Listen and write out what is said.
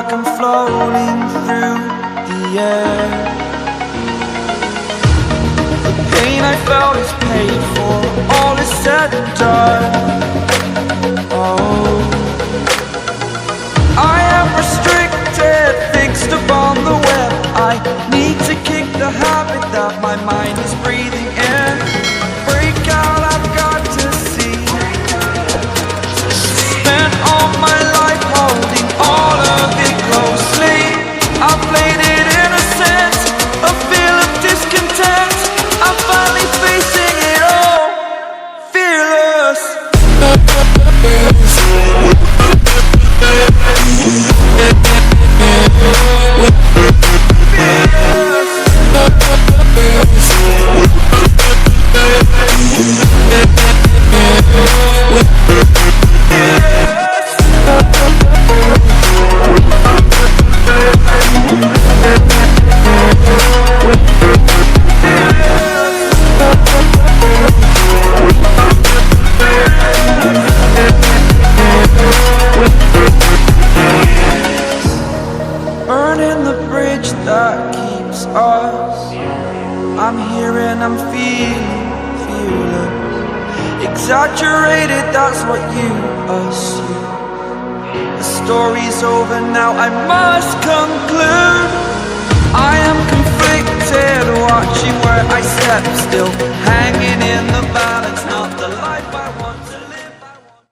like I'm floating through the air. The pain I felt is paid for, all is said and done. Oh, I am restricted, fixed upon the web. I need to kick the habit that my mind is breathing in. Break out, I've got to see. Spent all my life holding all of it closely. I played it innocent, a feel of discontent. I'm finally facing it all, fearless. Burning the bridge that keeps us. I'm here and I'm feeling fearless. Exaggerated, that's what you assume. The story's over now, I must conclude. I am conflicted, watching where I step, still hanging in the balance, not the